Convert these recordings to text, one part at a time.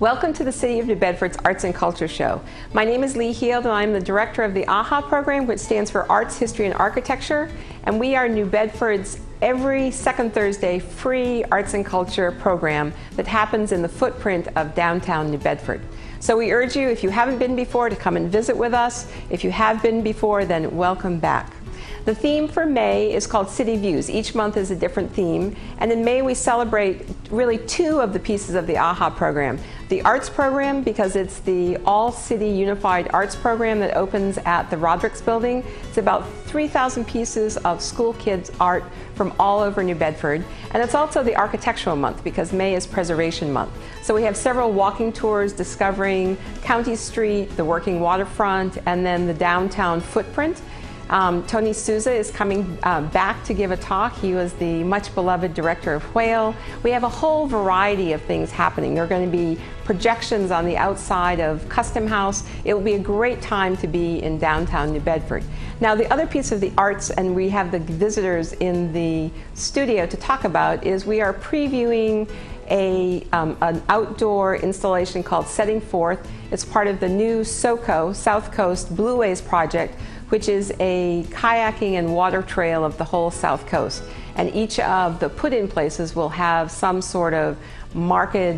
Welcome to the City of New Bedford's Arts and Culture Show. My name is Lee Heald, and I'm the director of the AHA program, which stands for Arts, History, and Architecture. And we are New Bedford's every second Thursday free arts and culture program that happens in the footprint of downtown New Bedford. So we urge you, if you haven't been before, to come and visit with us. If you have been before, then welcome back. The theme for May is called City Views. Each month is a different theme, and in May we celebrate really two of the pieces of the AHA program. The arts program, because it's the all-city unified arts program that opens at the Rodericks building. It's about 3,000 pieces of school kids' art from all over New Bedford. And it's also the architectural month, because May is Preservation Month. So we have several walking tours discovering County Street, the working waterfront, and then the downtown footprint. Tony Souza is coming back to give a talk. He was the much beloved director of Whale. We have a whole variety of things happening. There are going to be projections on the outside of Custom House. It will be a great time to be in downtown New Bedford. Now, the other piece of the arts, and we have the visitors in the studio to talk about, is we are previewing an outdoor installation called Setting Forth. It's part of the new SoCo, South Coast Blueways project, which is a kayaking and water trail of the whole South Coast. And each of the put-in places will have some sort of marked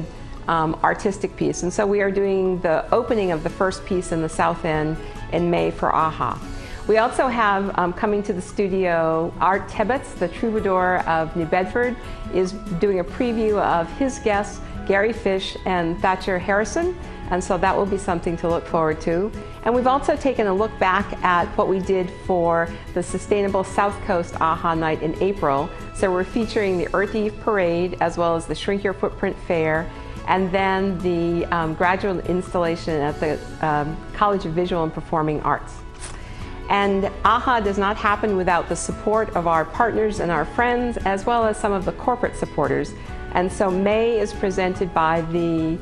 artistic piece. And so we are doing the opening of the first piece in the South End in May for AHA. We also have coming to the studio, Art Tebbets, the troubadour of New Bedford, is doing a preview of his guests, Gary Fish and Thatcher Harrison. And so that will be something to look forward to. And we've also taken a look back at what we did for the Sustainable South Coast AHA Night in April. So we're featuring the Earth Eve Parade, as well as the Shrink Your Footprint Fair, and then the graduate installation at the College of Visual and Performing Arts. And AHA does not happen without the support of our partners and our friends, as well as some of the corporate supporters. And so May is presented by the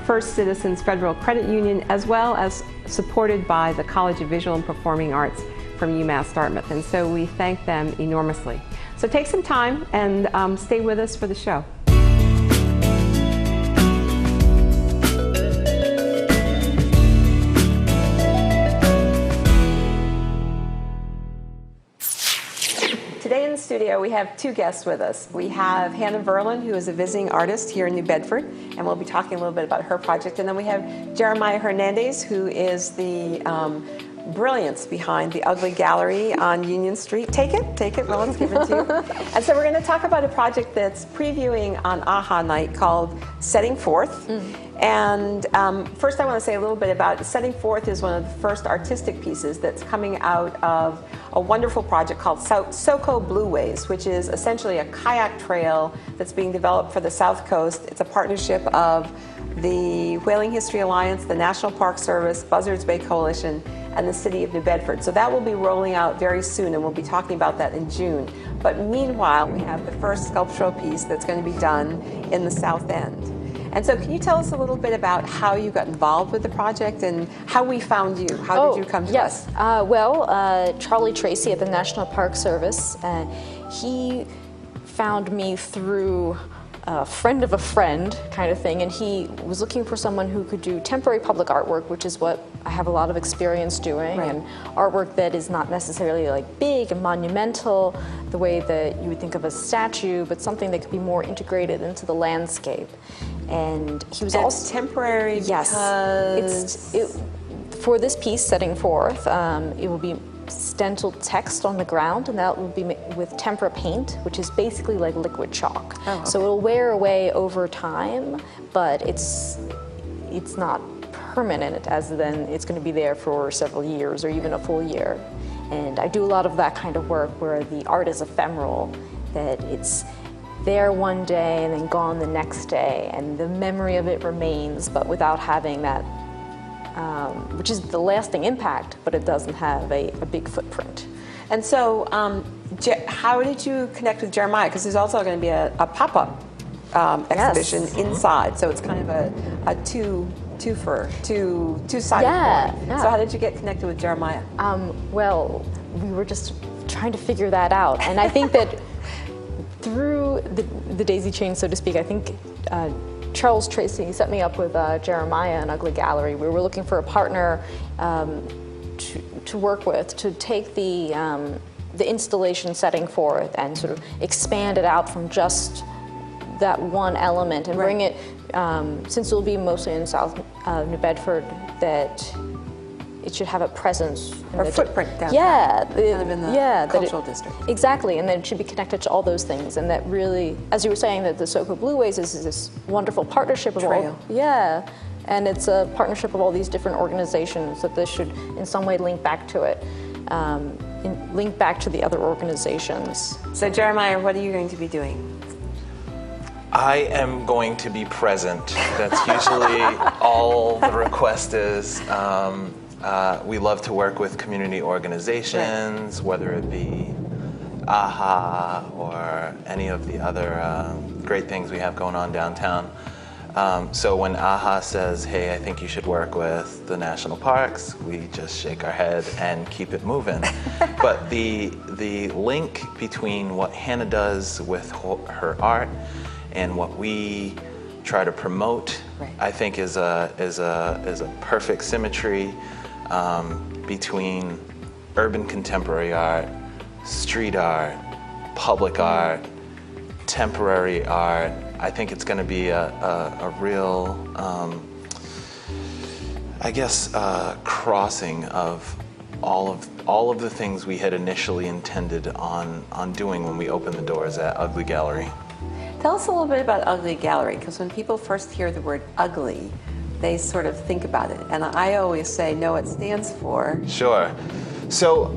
First Citizens Federal Credit Union, as well as supported by the College of Visual and Performing Arts from UMass Dartmouth. And so we thank them enormously. So take some time and stay with us for the show. Today in the studio we have two guests with us. We have Hannah Verlin, who is a visiting artist here in New Bedford, and we'll be talking a little bit about her project. And then we have Jeremiah Hernandez, who is the brilliance behind the Ugly Gallery on Union Street. Take it, Roland's given to you. And so we're going to talk about a project that's previewing on AHA Night called Setting Forth. And first I want to say a little bit about Setting Forth is one of the first artistic pieces that's coming out of a wonderful project called SoCo Blueways, which is essentially a kayak trail that's being developed for the South Coast. It's a partnership of the Whaling History Alliance, the National Park Service, Buzzards Bay Coalition, and the City of New Bedford. So that will be rolling out very soon, and we'll be talking about that in June. But meanwhile, we have the first sculptural piece that's going to be done in the South End. And so can you tell us a little bit about how you got involved with the project and how we found you? How did you come to us? Charlie Tracy at the National Park Service, he found me through a friend of a friend kind of thing, and he was looking for someone who could do temporary public artwork, which is what I have a lot of experience doing, right. And artwork that is not necessarily like big and monumental the way that you would think of a statue, but something that could be more integrated into the landscape. And he was also temporary. Yes, for this piece, Setting Forth, it will be stenciled text on the ground, and that will be with tempera paint, which is basically like liquid chalk. Oh, okay. So it'll wear away over time, but it's not permanent, as then it's going to be there for several years or even a full year. And I do a lot of that kind of work where the art is ephemeral, that there one day and then gone the next day, and the memory of it remains, but without having that, which is the lasting impact, but it doesn't have a big footprint. And so, how did you connect with Jeremiah? Because there's also going to be a pop-up exhibition inside, so it's kind of a two-sided coin. Yeah. So how did you get connected with Jeremiah? Well, we were just trying to figure that out, and I think that through the daisy chain, so to speak, I think Charles Tracy set me up with Jeremiah and Ugly Gallery. We were looking for a partner to work with, to take the installation setting forth and sort of expand it out from just that one element and bring it, since it will be mostly in South New Bedford, that it should have a presence. Or footprint down kind of in the cultural district. Exactly, and that it should be connected to all those things, and that really, as you were saying, that the SoCo Blueways is this wonderful partnership of all. Yeah, and it's a partnership of all these different organizations that this should in some way link back to it, link back to the other organizations. So Jeremiah, what are you going to be doing? I am going to be present. That's usually all the request is. We love to work with community organizations, whether it be AHA or any of the other great things we have going on downtown. So when AHA says, hey, I think you should work with the national parks, we just shake our head and keep it moving. But the link between what Hannah does with her art and what we try to promote, I think is a perfect symmetry between urban contemporary art, street art, public art, temporary art. I think it's going to be a real, crossing of all of the things we had initially intended on doing when we opened the doors at Ugly Gallery. Tell us a little bit about Ugly Gallery, because when people first hear the word ugly, they sort of think about it. And I always say, no, it stands for... Sure. So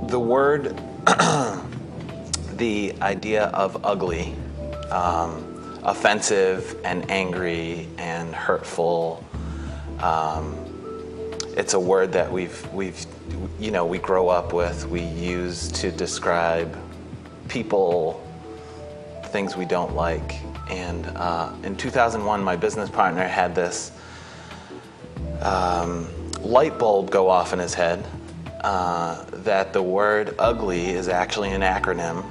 the word, the idea of ugly, offensive and angry and hurtful, it's a word that we grow up with, we use to describe people, things we don't like. And in 2001, my business partner had this light bulb go off in his head that the word ugly is actually an acronym.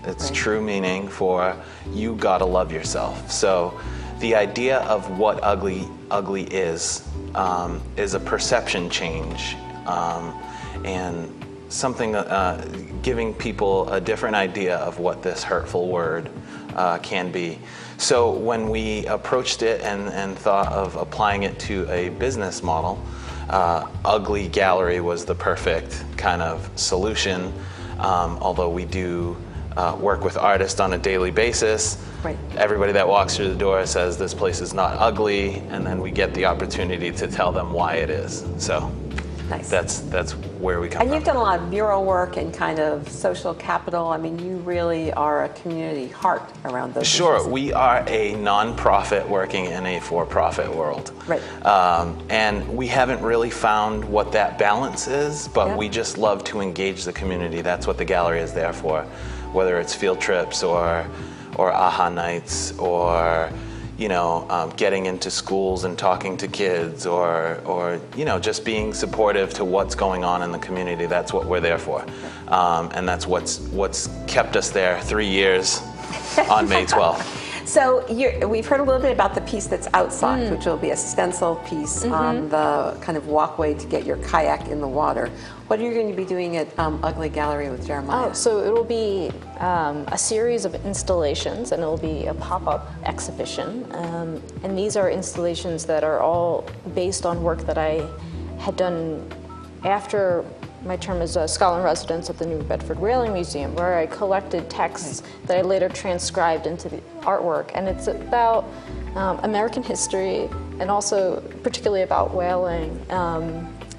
It's true meaning for you gotta love yourself. So the idea of what ugly is a perception change and something giving people a different idea of what this hurtful word can be. So when we approached it and thought of applying it to a business model, Ugly Gallery was the perfect kind of solution, although we do work with artists on a daily basis. Everybody that walks through the door says this place is not ugly, and then we get the opportunity to tell them why it is. So that's where we come from. And you've done a lot of mural work and kind of social capital. I mean, you really are a community heart around those Sure, issues. We are a nonprofit working in a for-profit world. And we haven't really found what that balance is, but we just love to engage the community. That's what the gallery is there for, whether it's field trips or AHA nights or getting into schools and talking to kids or just being supportive to what's going on in the community. That's what we're there for. And that's what's kept us there 3 years on May 12th. So we've heard a little bit about the piece that's outside, which will be a stencil piece on the kind of walkway to get your kayak in the water. What are you going to be doing at Ugly Gallery with Jeremiah? Oh, so it will be a series of installations, and it will be a pop-up exhibition. And these are installations that are all based on work that I had done after my term as a scholar in residence at the New Bedford Whaling Museum, where I collected texts that I later transcribed into the artwork. And it's about American history, and also particularly about whaling,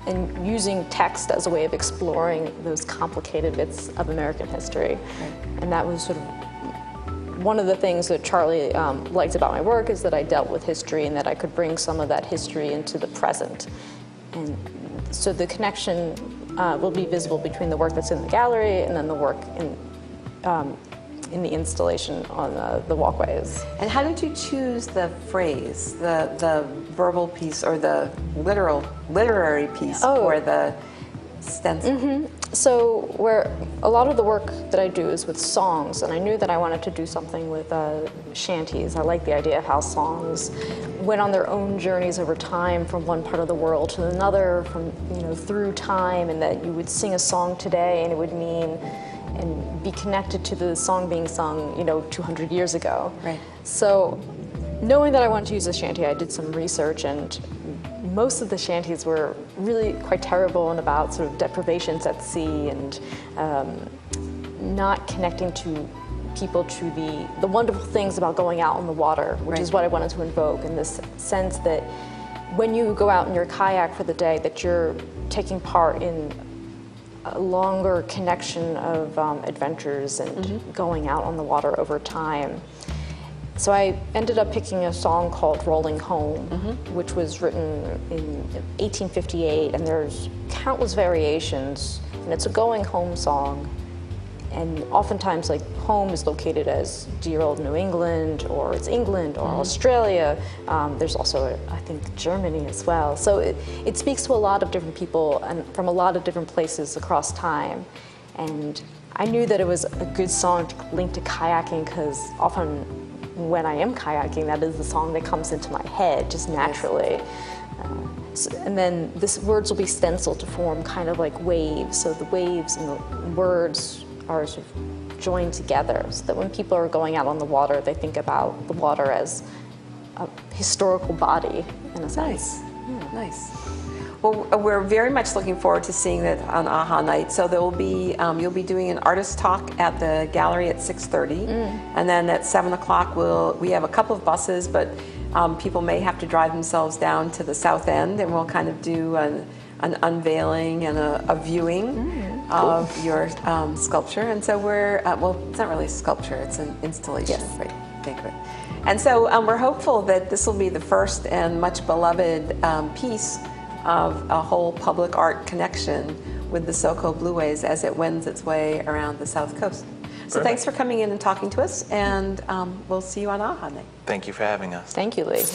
and using text as a way of exploring those complicated bits of American history. And that was sort of one of the things that Charlie liked about my work is that I dealt with history and that I could bring some of that history into the present. And so the connection will be visible between the work that's in the gallery and then the work in the installation on the walkways. And how did you choose the phrase, the verbal piece or the literary piece for the stencil? So where a lot of the work that I do is with songs, and I knew that I wanted to do something with shanties. I like the idea of how songs went on their own journeys over time from one part of the world to another, from through time, and that you would sing a song today and it would mean and be connected to the song being sung 200 years ago. Right. So knowing that I wanted to use a shanty, I did some research, and most of the shanties were really quite terrible and about sort of deprivations at sea and not connecting to people to the wonderful things about going out on the water, which is what I wanted to invoke, in this sense that when you go out in your kayak for the day, that you're taking part in a longer connection of adventures and going out on the water over time. So I ended up picking a song called Rolling Home, which was written in 1858, and there's countless variations, and it's a going home song. And oftentimes, like, home is located as dear old New England, or it's England, or Australia. There's also, I think, Germany as well. So it speaks to a lot of different people and from a lot of different places across time. And I knew that it was a good song to link to kayaking, because often when I am kayaking, that is the song that comes into my head just naturally. And then these words will be stenciled to form kind of like waves. So the waves and the words are sort of joined together, so that when people are going out on the water, they think about the water as a historical body, in a sense. Nice. Well, we're very much looking forward to seeing that on AHA night. So there will be, you'll be doing an artist talk at the gallery at 6:30, and then at 7 o'clock we have a couple of buses, but people may have to drive themselves down to the south end, and we'll kind of do an unveiling and a viewing of your sculpture. And so we're, well, it's not really a sculpture, it's an installation, right? Think of it. And so we're hopeful that this will be the first and much beloved piece of a whole public art connection with the SoCo Blueways as it wends its way around the South Coast. So thanks for coming in and talking to us, and we'll see you on AHA Night. Thank you for having us. Thank you, Lee.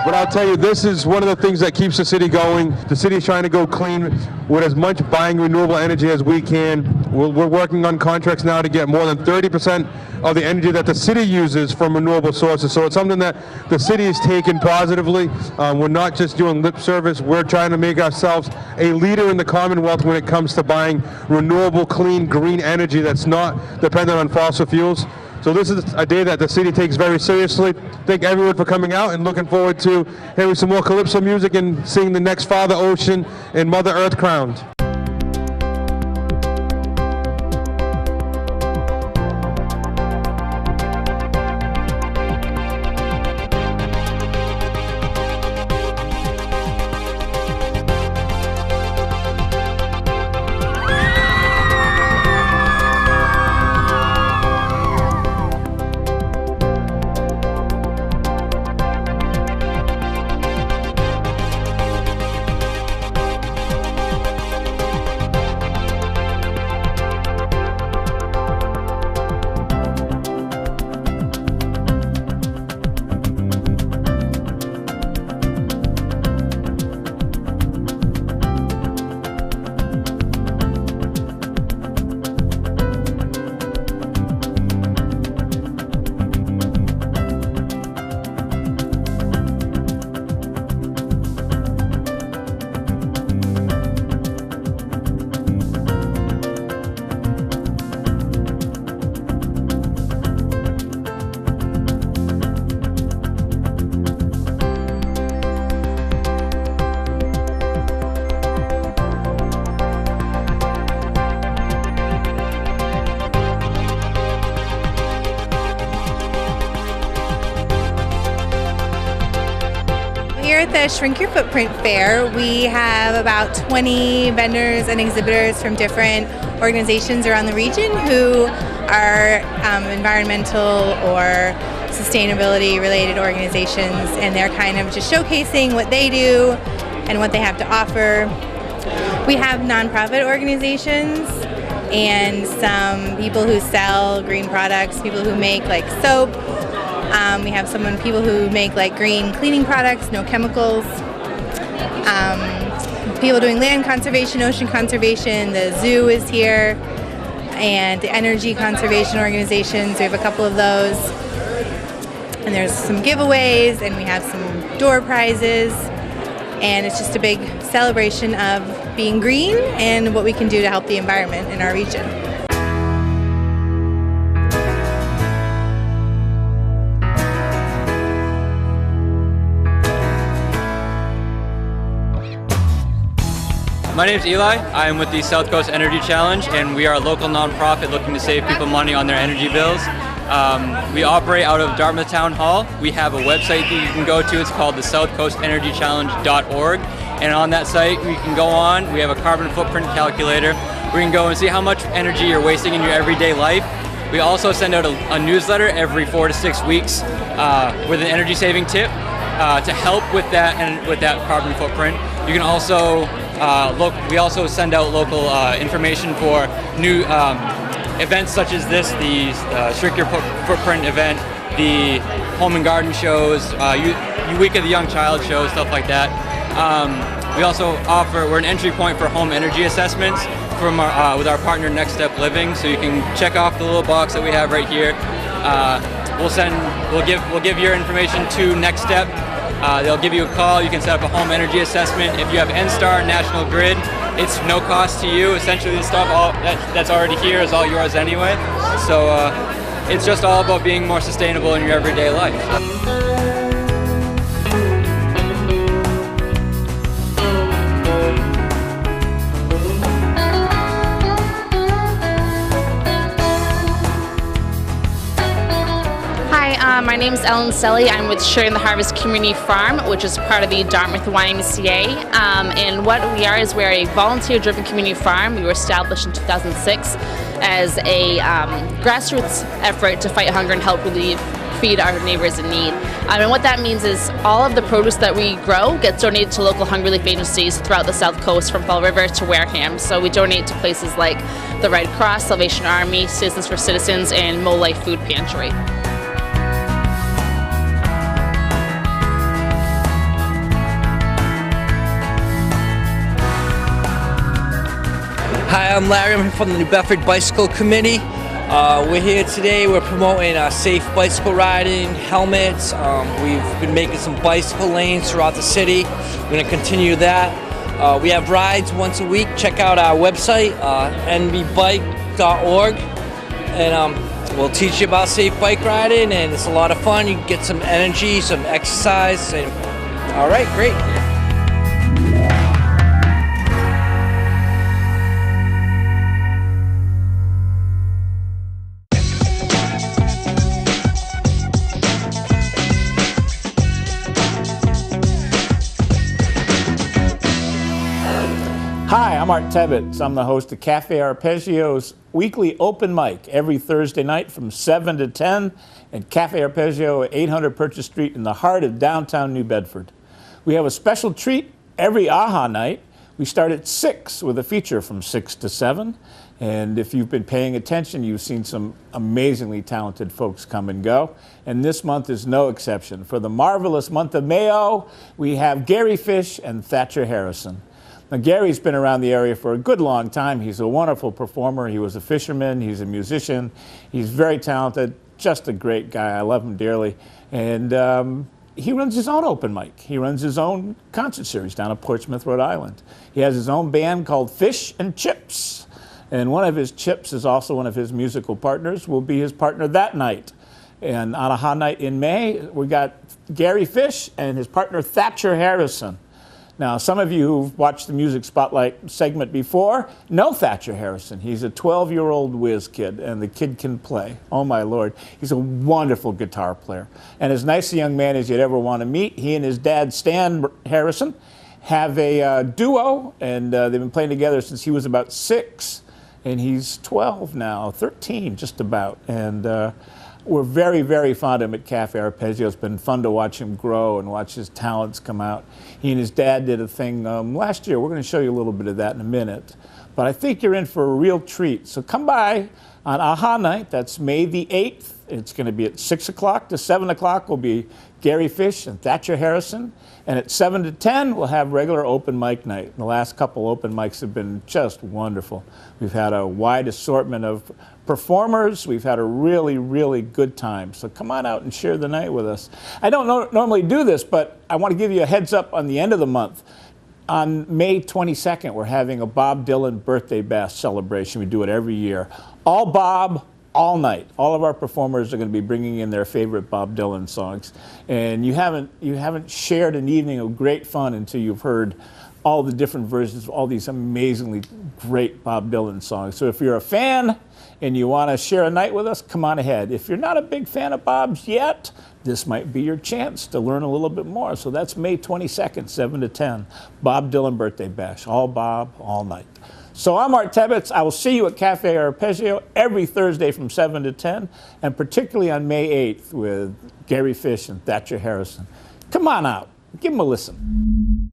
But I'll tell you, this is one of the things that keeps the city going. The city is trying to go clean with as much buying renewable energy as we can. We're working on contracts now to get more than 30% of the energy that the city uses from renewable sources. So it's something that the city is taking positively. We're not just doing lip service. We're trying to make ourselves a leader in the Commonwealth when it comes to buying renewable, clean, green energy that's not dependent on fossil fuels. So this is a day that the city takes very seriously. Thank everyone for coming out, and looking forward to hearing some more calypso music and seeing the next Father Ocean and Mother Earth crowned. at the Shrink Your Footprint Fair. We have about 20 vendors and exhibitors from different organizations around the region who are environmental or sustainability related organizations, and they're kind of just showcasing what they do and what they have to offer. We have nonprofit organizations and some people who sell green products, people who make like soap. We have people who make like green cleaning products, no chemicals. People doing land conservation, ocean conservation. The zoo is here, and the energy conservation organizations. We have a couple of those. And there's some giveaways, and we have some door prizes. And it's just a big celebration of being green and what we can do to help the environment in our region. My name is Eli. I am with the South Coast Energy Challenge, and we are a local nonprofit looking to save people money on their energy bills. We operate out of Dartmouth Town Hall. We have a website that you can go to. It's called the southcoastenergychallenge.org. And on that site, you can go on. We have a carbon footprint calculator where you can go and see how much energy you're wasting in your everyday life. We also send out a newsletter every 4 to 6 weeks with an energy saving tip to help with that and with that carbon footprint. You can also we also send out local information for new events such as this, the Shrink Your Footprint event, the Home and Garden shows, Week of the Young Child shows, stuff like that. We also we're an entry point for home energy assessments from with our partner Next Step Living, so you can check off the little box that we have right here. We'll give your information to Next Step. They'll give you a call. You can set up a home energy assessment. If you have NSTAR, National Grid, it's no cost to you. Essentially, the stuff that's already here is all yours anyway. So it's just all about being more sustainable in your everyday life. My name is Ellen Selly. I'm with Sharing the Harvest Community Farm, which is part of the Dartmouth YMCA. And what we are is we're a volunteer-driven community farm. We were established in 2006 as a grassroots effort to fight hunger and help feed our neighbors in need. And what that means is all of the produce that we grow gets donated to local hunger relief agencies throughout the South Coast, from Fall River to Wareham. So we donate to places like the Red Cross, Salvation Army, Citizens for Citizens, and Mo Life Food Pantry. Hi, I'm Larry. I'm from the New Bedford Bicycle Committee. We're here today. We're promoting safe bicycle riding, helmets. We've been making some bicycle lanes throughout the city. We're going to continue that. We have rides once a week. Check out our website, nbbike.org, and we'll teach you about safe bike riding, and it's a lot of fun. You can get some energy, some exercise. And all right, great. Hi, I'm Art Tebbetts. I'm the host of Cafe Arpeggio's weekly open mic every Thursday night from 7 to 10 at Cafe Arpeggio at 800 Purchase Street in the heart of downtown New Bedford. We have a special treat every AHA night. We start at 6 with a feature from 6 to 7. And if you've been paying attention, you've seen some amazingly talented folks come and go. And this month is no exception. For the marvelous month of Mayo, we have Gary Fish and Thatcher Harrison. Now, Gary's been around the area for a good long time. He's a wonderful performer. He was a fisherman. He's a musician. He's very talented, just a great guy. I love him dearly. And he runs his own open mic. He runs his own concert series down at Portsmouth, Rhode Island. He has his own band called Fish and Chips. And one of his chips is also one of his musical partners, will be his partner that night. And on AHA night in May, we got Gary Fish and his partner Thatcher Harrison. Now, some of you who've watched the Music Spotlight segment before know Thatcher Harrison. He's a 12-year-old whiz kid, and the kid can play. Oh, my Lord. He's a wonderful guitar player. And as nice a young man as you'd ever want to meet, he and his dad, Stan Harrison, have a duo, and they've been playing together since he was about 6, and he's 12 now, 13 just about. And we're very, very fond of him at Cafe Arpeggio. It's been fun to watch him grow and watch his talents come out. He and his dad did a thing last year. We're going to show you a little bit of that in a minute. But I think you're in for a real treat. So come by on AHA night. That's May the 8th. It's going to be at 6 o'clock to 7 o'clock will be Gary Fish and Thatcher Harrison. And at 7 to 10, we'll have regular open mic night. The last couple open mics have been just wonderful. We've had a wide assortment of performers. We've had a really, really good time. So come on out and share the night with us. I don't normally do this, but I want to give you a heads up on the end of the month. On May 22nd, we're having a Bob Dylan birthday bash celebration. We do it every year. All Bob, all night. All of our performers are going to be bringing in their favorite Bob Dylan songs. And you haven't shared an evening of great fun until you've heard all the different versions of all these amazingly great Bob Dylan songs. So if you're a fan and you want to share a night with us, come on ahead. If you're not a big fan of Bob's yet, this might be your chance to learn a little bit more. So that's May 22nd, 7 to 10. Bob Dylan birthday bash. All Bob, all night. So I'm Art Tebbetts. I will see you at Cafe Arpeggio every Thursday from 7 to 10, and particularly on May 8th with Gary Fish and Thatcher Harrison. Come on out. Give them a listen.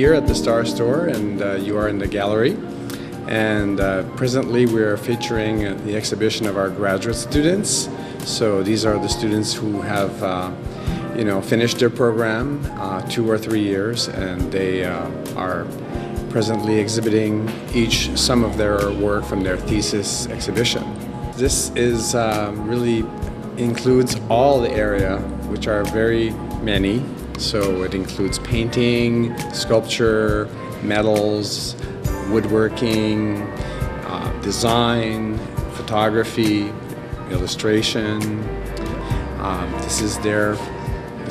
here at the Star Store, and you are in the gallery. And presently we are featuring the exhibition of our graduate students. So these are the students who have finished their program 2 or 3 years, and they are presently exhibiting each some of their work from their thesis exhibition. This is really includes all the area, which are very many. So it includes painting, sculpture, metals, woodworking, design, photography, illustration. This is the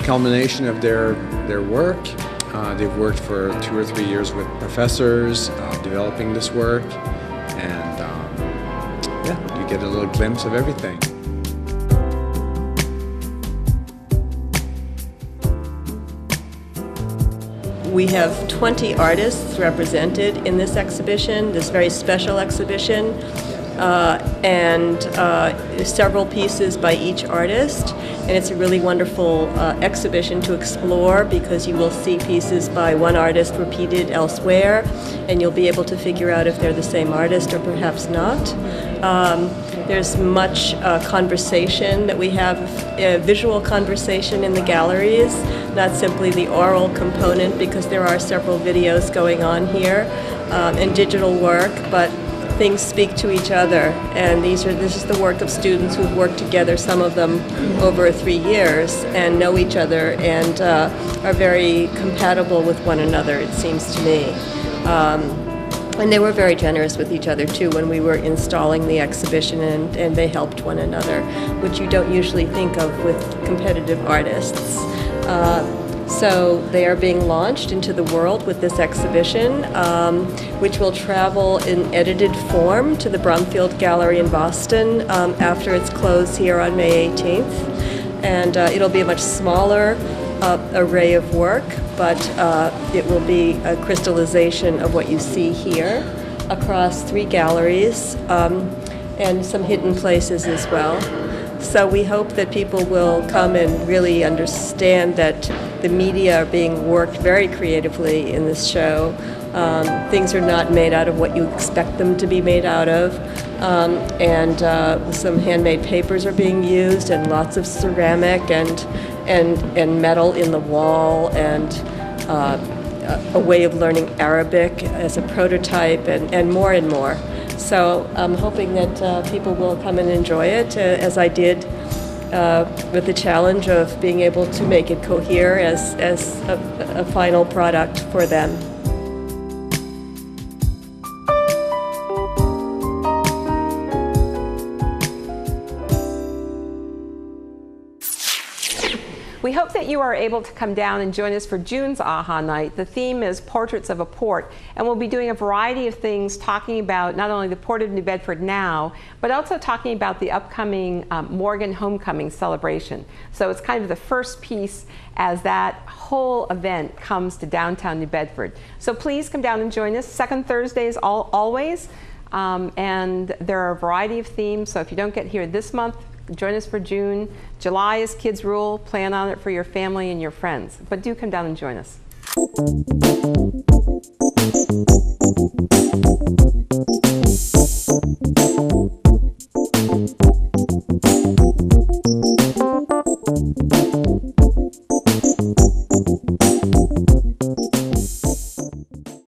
culmination of their work. They've worked for 2 or 3 years with professors developing this work, and you get a little glimpse of everything. We have 20 artists represented in this exhibition, this very special exhibition, and several pieces by each artist. And it's a really wonderful exhibition to explore, because you will see pieces by one artist repeated elsewhere, and you'll be able to figure out if they're the same artist or perhaps not. There's much conversation that we have, visual conversation in the galleries, not simply the oral component, because there are several videos going on here, and digital work, but things speak to each other. And this is the work of students who've worked together, some of them over 3 years, and know each other and are very compatible with one another, it seems to me. And they were very generous with each other too when we were installing the exhibition, and they helped one another, which you don't usually think of with competitive artists. So they are being launched into the world with this exhibition, which will travel in edited form to the Brumfield Gallery in Boston after its close here on May 18th. And it'll be a much smaller array of work, but it will be a crystallization of what you see here across 3 galleries and some hidden places as well. So we hope that people will come and really understand that the media are being worked very creatively in this show. Things are not made out of what you expect them to be made out of. And some handmade papers are being used, and lots of ceramic and metal in the wall, and a way of learning Arabic as a prototype, and more and more. So I'm hoping that people will come and enjoy it, as I did with the challenge of being able to make it cohere as a final product for them. We hope that you are able to come down and join us for June's AHA Night. The theme is Portraits of a Port, and we'll be doing a variety of things talking about not only the Port of New Bedford now, but also talking about the upcoming Morgan Homecoming celebration. So it's kind of the first piece as that whole event comes to downtown New Bedford. So please come down and join us. Second Thursdays always, and there are a variety of themes. So if you don't get here this month, join us for June. July is Kids Rule. Plan on it for your family and your friends. But do come down and join us.